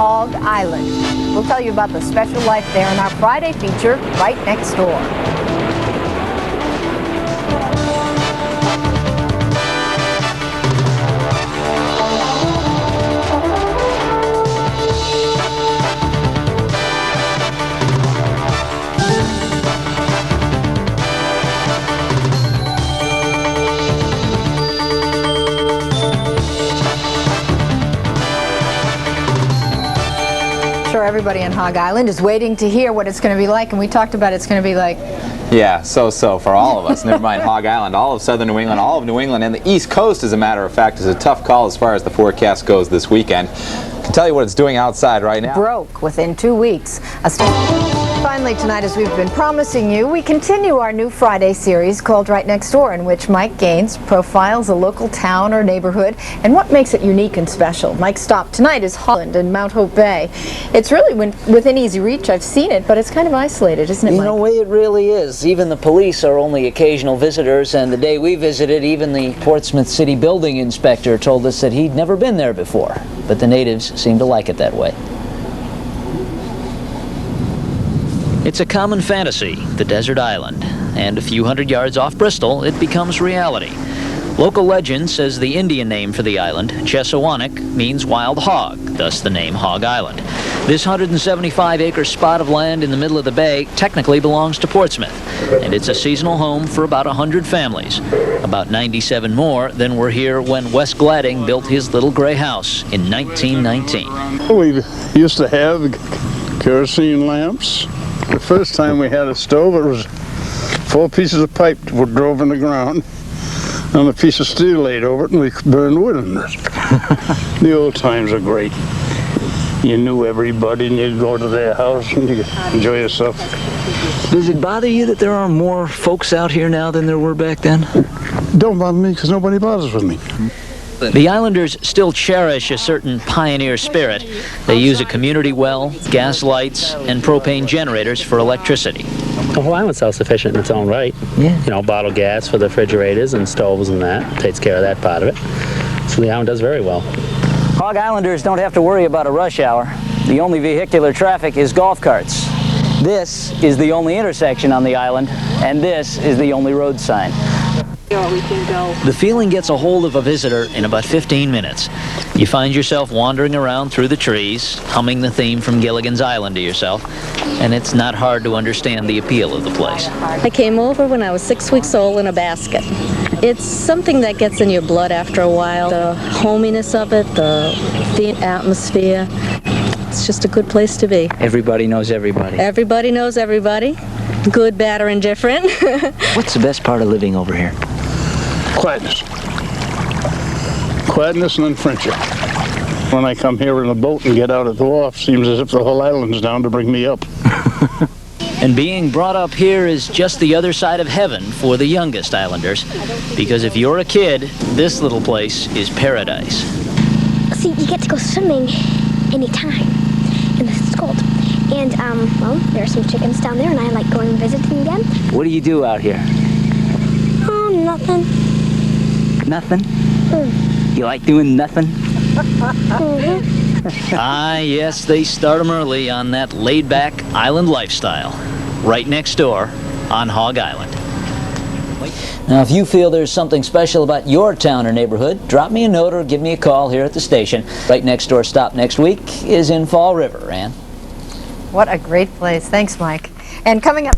Hog Island. We'll tell you about the special life there in our Friday feature, Right Next Door. Sure, everybody on Hog Island is waiting to hear what it's going to be like, and we talked about it's going to be like... Yeah, so for all of us. Never mind Hog Island, all of southern New England, all of New England, and the East Coast, as a matter of fact, is a tough call as far as the forecast goes this weekend. I can tell you what it's doing outside right now. Broke within 2 weeks. Finally tonight, as we've been promising you, we continue our new Friday series called Right Next Door, in which Mike Gaines profiles a local town or neighborhood and what makes it unique and special. Mike's stop tonight is Holland and Mount Hope Bay. It's really within easy reach. I've seen it, but it's kind of isolated, isn't it, Mike? In a way, it really is. Even the police are only occasional visitors, and the day we visited, even the Portsmouth City building inspector told us that he'd never been there before. But the natives seem to like it that way. It's a common fantasy, the desert island, and a few hundred yards off Bristol, it becomes reality. Local legend says the Indian name for the island, Chesawannock, means wild hog, thus the name Hog Island. This 175-acre spot of land in the middle of the bay technically belongs to Portsmouth, and it's a seasonal home for about 100 families. About 97 more than were here when Wes Gladding built his little gray house in 1919. We used to have kerosene lamps. The first time we had a stove, it was 4 pieces of pipe that were drove in the ground and a piece of steel laid over it, and we burned wood in it. The old times are great. You knew everybody, and you'd go to their house and you could enjoy yourself. Does it bother you that there are more folks out here now than there were back then? Don't bother me, because nobody bothers with me. The Islanders still cherish a certain pioneer spirit. They use a community well, gas lights, and propane generators for electricity. The whole island's self-sufficient in its own right. Yeah. You know, bottled gas for the refrigerators and stoves and that takes care of that part of it. So the island does very well. Hog Islanders don't have to worry about a rush hour. The only vehicular traffic is golf carts. This is the only intersection on the island, and this is the only road sign. The feeling gets a hold of a visitor in about 15 minutes. You find yourself wandering around through the trees, humming the theme from Gilligan's Island to yourself, and it's not hard to understand the appeal of the place. I came over when I was 6 weeks old in a basket. It's something that gets in your blood after a while. The hominess of it, the atmosphere. It's just a good place to be. Everybody knows everybody. Everybody knows everybody. Good, bad, or indifferent. What's the best part of living over here? Quietness. Quietness and then friendship. When I come here in a boat and get out at the wharf, seems as if the whole island's down to bring me up. And being brought up here is just the other side of heaven for the youngest Islanders. Because if you're a kid, this little place is paradise. See, you get to go swimming anytime, and this is cold. And, well, there are some chickens down there, and I like going and visiting them. What do you do out here? Nothing. Nothing? You like doing nothing? Ah, yes, they start them early on that laid-back island lifestyle. Right next door on Hog Island. Now, if you feel there's something special about your town or neighborhood, drop me a note or give me a call here at the station. Right Next Door stop next week is in Fall River, Ann. What a great place. Thanks, Mike. And coming up...